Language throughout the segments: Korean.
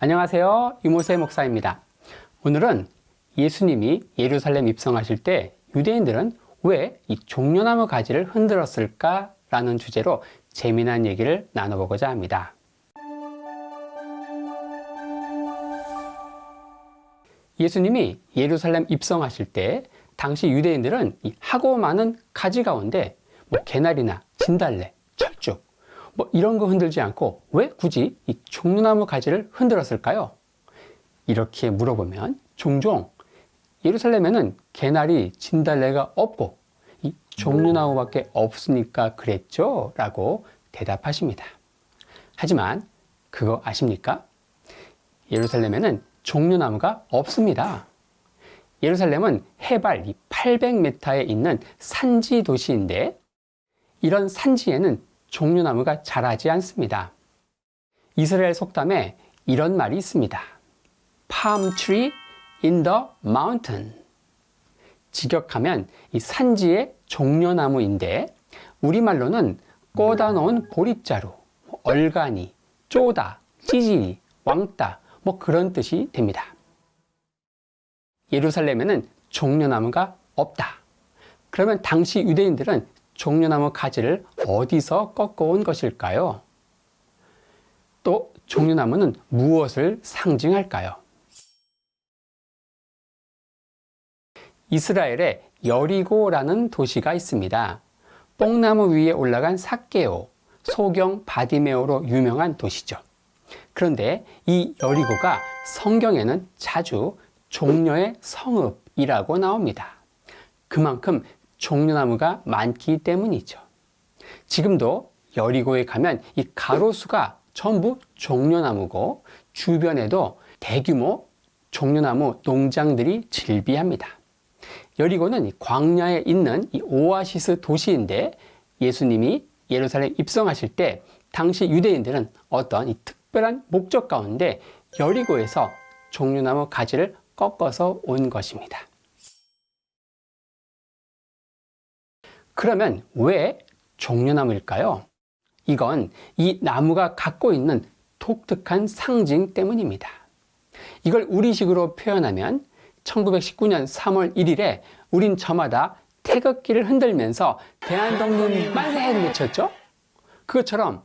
안녕하세요. 유모세 목사입니다. 오늘은 예수님이 예루살렘 입성하실 때 유대인들은 왜 이 종려나무 가지를 흔들었을까? 라는 주제로 재미난 얘기를 나눠보고자 합니다. 예수님이 예루살렘 입성하실 때 당시 유대인들은 이 하고 많은 가지 가운데 개나리나 진달래, 철쭉 이런 거 흔들지 않고 왜 굳이 이 종려나무 가지를 흔들었을까요? 이렇게 물어보면 종종 예루살렘에는 개나리, 진달래가 없고 이 종려나무밖에 없으니까 그랬죠? 라고 대답하십니다. 하지만 그거 아십니까? 예루살렘에는 종려나무가 없습니다. 예루살렘은 해발 800m에 있는 산지 도시인데 이런 산지에는 종려나무가 자라지 않습니다. 이스라엘 속담에 이런 말이 있습니다. Palm tree in the mountain. 직역하면 이 산지의 종려나무인데 우리말로는 꽂아 놓은 보릿자루, 얼간이, 쪼다, 찌질이, 왕따 그런 뜻이 됩니다. 예루살렘에는 종려나무가 없다. 그러면 당시 유대인들은 종려나무 가지를 어디서 꺾어온 것일까요? 또 종려나무는 무엇을 상징할까요? 이스라엘에 여리고라는 도시가 있습니다. 뽕나무 위에 올라간 삭개오, 소경 바디메오로 유명한 도시죠. 그런데 이 여리고가 성경에는 자주 종려의 성읍이라고 나옵니다. 그만큼 종려나무가 많기 때문이죠. 지금도 여리고에 가면 이 가로수가 전부 종려나무고 주변에도 대규모 종려나무 농장들이 즐비합니다. 여리고는 광야에 있는 이 오아시스 도시인데 예수님이 예루살렘 입성하실 때 당시 유대인들은 어떤 이 특별한 목적 가운데 여리고에서 종려나무 가지를 꺾어서 온 것입니다. 그러면 왜 종려나무일까요? 이건 이 나무가 갖고 있는 독특한 상징 때문입니다. 이걸 우리식으로 표현하면 1919년 3월 1일에 우린 저마다 태극기를 흔들면서 대한독립 만세를 외쳤죠? 그것처럼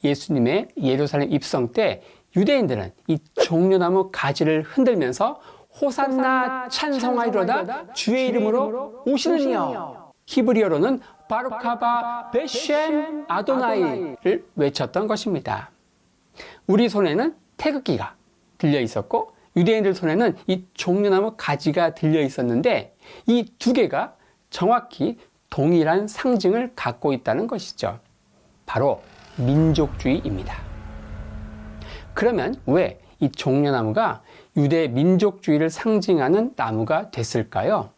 예수님의 예루살렘 입성 때 유대인들은 이 종려나무 가지를 흔들면서 호산나 찬송하리로다 주의 이름으로 오시는 이여, 히브리어로는 바루카바 베셴 아도나이를 외쳤던 것입니다. 우리 손에는 태극기가 들려 있었고 유대인들 손에는 이 종려나무 가지가 들려 있었는데 이 두 개가 정확히 동일한 상징을 갖고 있다는 것이죠. 바로 민족주의입니다. 그러면 왜 이 종려나무가 유대 민족주의를 상징하는 나무가 됐을까요?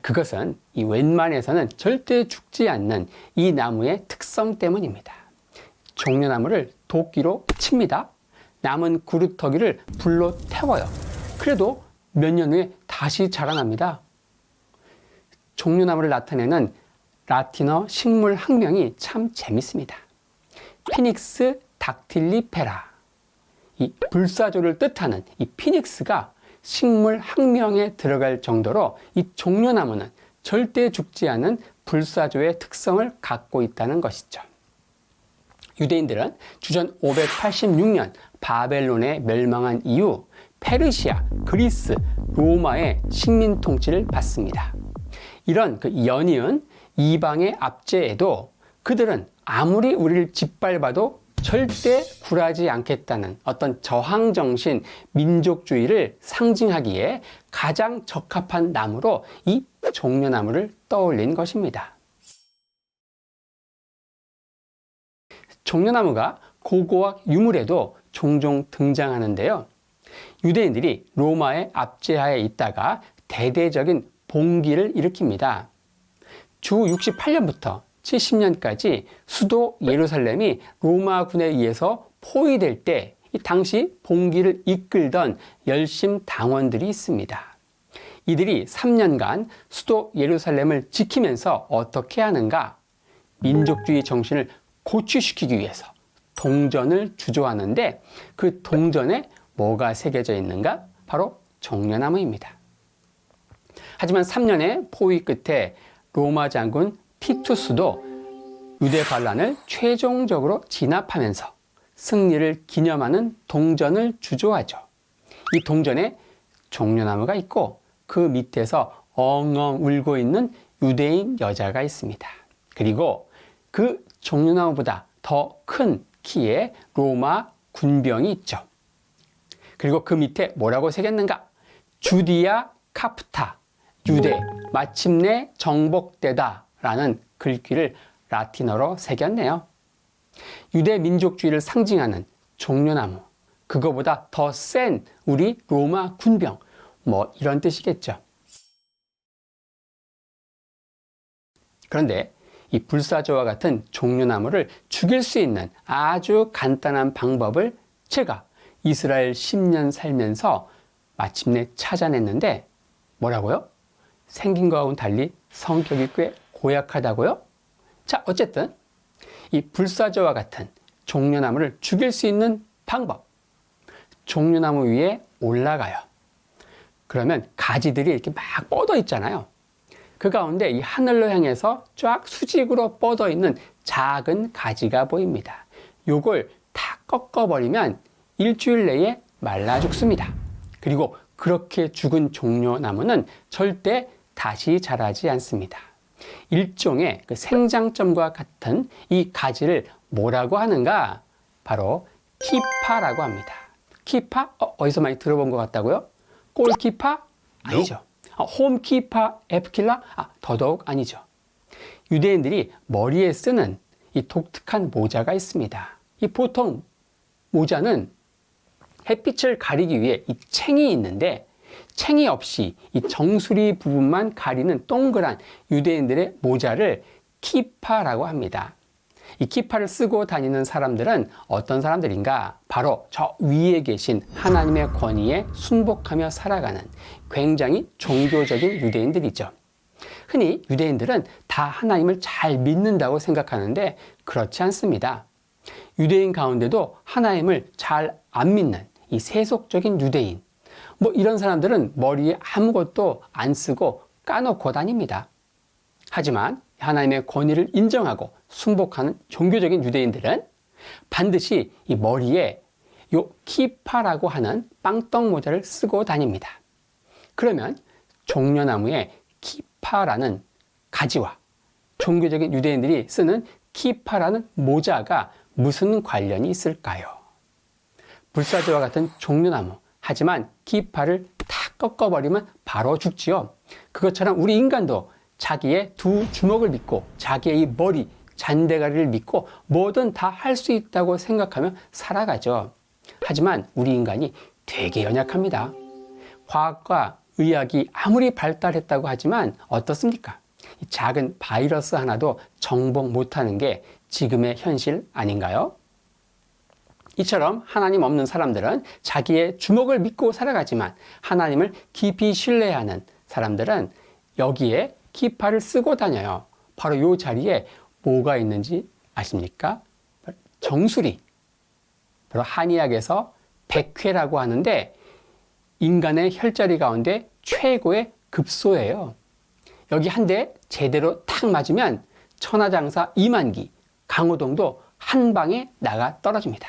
그것은 이 웬만해서는 절대 죽지 않는 이 나무의 특성 때문입니다. 종려나무를 도끼로 칩니다. 남은 그루터기를 불로 태워요. 그래도 몇 년 후에 다시 자라납니다. 종려나무를 나타내는 라틴어 식물 학명이 참 재밌습니다. 피닉스 닥틸리페라. 이 불사조를 뜻하는 이 피닉스가 식물 학명에 들어갈 정도로 이 종려나무는 절대 죽지 않은 불사조의 특성을 갖고 있다는 것이죠. 유대인들은 주전 586년 바벨론에 멸망한 이후 페르시아, 그리스, 로마의 식민 통치를 받습니다. 이런 연이은 이방의 압제에도 그들은 아무리 우리를 짓밟아도 절대 굴하지 않겠다는 어떤 저항정신, 민족주의를 상징하기에 가장 적합한 나무로 이 종려나무를 떠올린 것입니다. 종려나무가 고고학 유물에도 종종 등장하는데요. 유대인들이 로마의 압제하에 있다가 대대적인 봉기를 일으킵니다. 주 68년부터 70년까지 수도 예루살렘이 로마군에 의해서 포위될 때 당시 봉기를 이끌던 열심 당원들이 있습니다. 이들이 3년간 수도 예루살렘을 지키면서 어떻게 하는가? 민족주의 정신을 고취시키기 위해서 동전을 주조하는데 그 동전에 뭐가 새겨져 있는가? 바로 종려나무입니다. 하지만 3년의 포위 끝에 로마 장군 티투스도 유대 반란을 최종적으로 진압하면서 승리를 기념하는 동전을 주조하죠. 이 동전에 종려나무가 있고 그 밑에서 엉엉 울고 있는 유대인 여자가 있습니다. 그리고 그 종려나무보다 더 큰 키의 로마 군병이 있죠. 그리고 그 밑에 뭐라고 새겼는가? 주디아 카프타, 유대, 마침내 정복되다 라는 글귀를 라틴어로 새겼네요. 유대 민족주의를 상징하는 종려나무, 그거보다 더 센 우리 로마 군병, 뭐 이런 뜻이겠죠. 그런데 이 불사조와 같은 종려나무를 죽일 수 있는 아주 간단한 방법을 제가 이스라엘 10년 살면서 마침내 찾아냈는데 뭐라고요? 생긴 거하고는 달리 성격이 꽤 고약하다고요? 자, 어쨌든 이 불사조와 같은 종려나무를 죽일 수 있는 방법. 종려나무 위에 올라가요. 그러면 가지들이 이렇게 막 뻗어 있잖아요. 그 가운데 이 하늘로 향해서 쫙 수직으로 뻗어 있는 작은 가지가 보입니다. 요걸 다 꺾어버리면 일주일 내에 말라 죽습니다. 그리고 그렇게 죽은 종려나무는 절대 다시 자라지 않습니다. 일종의 그 생장점과 같은 이 가지를 뭐라고 하는가? 바로 키파라고 합니다. 키파? 어디서 많이 들어본 것 같다고요? 골키파? 아니죠. 홈키파, 에프킬라? 더더욱 아니죠. 유대인들이 머리에 쓰는 이 독특한 모자가 있습니다. 이 보통 모자는 햇빛을 가리기 위해 이 챙이 있는데 챙이 없이 이 정수리 부분만 가리는 동그란 유대인들의 모자를 키파라고 합니다. 이 키파를 쓰고 다니는 사람들은 어떤 사람들인가? 바로 저 위에 계신 하나님의 권위에 순복하며 살아가는 굉장히 종교적인 유대인들이죠. 흔히 유대인들은 다 하나님을 잘 믿는다고 생각하는데 그렇지 않습니다. 유대인 가운데도 하나님을 잘 안 믿는 이 세속적인 유대인, 뭐 이런 사람들은 머리에 아무것도 안 쓰고 까놓고 다닙니다. 하지만 하나님의 권위를 인정하고 순복하는 종교적인 유대인들은 반드시 이 머리에 요 키파라고 하는 빵떡 모자를 쓰고 다닙니다. 그러면 종려나무의 키파라는 가지와 종교적인 유대인들이 쓰는 키파라는 모자가 무슨 관련이 있을까요? 불사조와 같은 종려나무, 하지만 키파를 탁 꺾어버리면 바로 죽지요. 그것처럼 우리 인간도 자기의 두 주먹을 믿고 자기의 이 머리, 잔대가리를 믿고 뭐든 다 할 수 있다고 생각하며 살아가죠. 하지만 우리 인간이 되게 연약합니다. 과학과 의학이 아무리 발달했다고 하지만 어떻습니까? 이 작은 바이러스 하나도 정복 못하는 게 지금의 현실 아닌가요? 이처럼 하나님 없는 사람들은 자기의 주먹을 믿고 살아가지만 하나님을 깊이 신뢰하는 사람들은 여기에 키파를 쓰고 다녀요. 바로 이 자리에 뭐가 있는지 아십니까? 정수리. 바로 한의학에서 백회라고 하는데 인간의 혈자리 가운데 최고의 급소예요. 여기 한 대 제대로 탁 맞으면 천하장사 2만기, 강호동도 한 방에 나가 떨어집니다.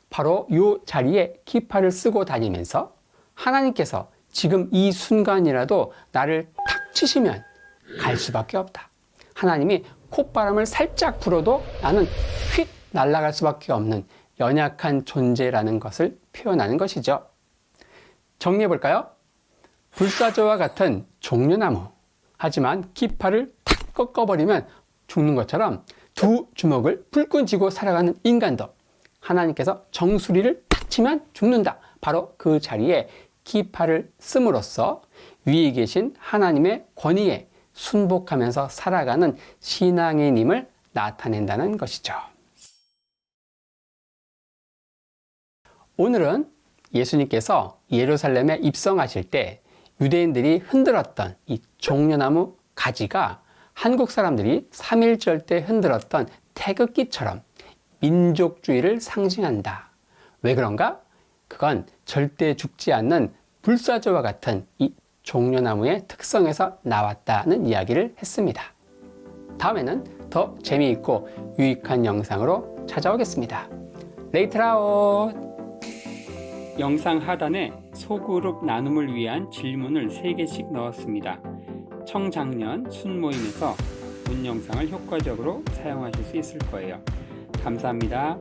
바로 이 자리에 키파를 쓰고 다니면서 하나님께서 지금 이 순간이라도 나를 탁 치시면 갈 수밖에 없다. 하나님이 콧바람을 살짝 불어도 나는 휙 날아갈 수밖에 없는 연약한 존재라는 것을 표현하는 것이죠. 정리해 볼까요? 불사조와 같은 종려나무, 하지만 키파를 탁 꺾어버리면 죽는 것처럼 두 주먹을 불끈 쥐고 살아가는 인간도 하나님께서 정수리를 탁 치면 죽는다. 바로 그 자리에 키파를 씀으로써 위에 계신 하나님의 권위에 순복하면서 살아가는 신앙인임을 나타낸다는 것이죠. 오늘은 예수님께서 예루살렘에 입성하실 때 유대인들이 흔들었던 이 종려나무 가지가 한국 사람들이 3.1절 때 흔들었던 태극기처럼 민족주의를 상징한다. 왜 그런가? 그건 절대 죽지 않는 불사조와 같은 이 종려나무의 특성에서 나왔다는 이야기를 했습니다. 다음에는 더 재미있고 유익한 영상으로 찾아오겠습니다. 레이트라웃! 영상 하단에 소그룹 나눔을 위한 질문을 3개씩 넣었습니다. 청작년 순모임에서 본 영상을 효과적으로 사용하실 수 있을 거예요. 감사합니다.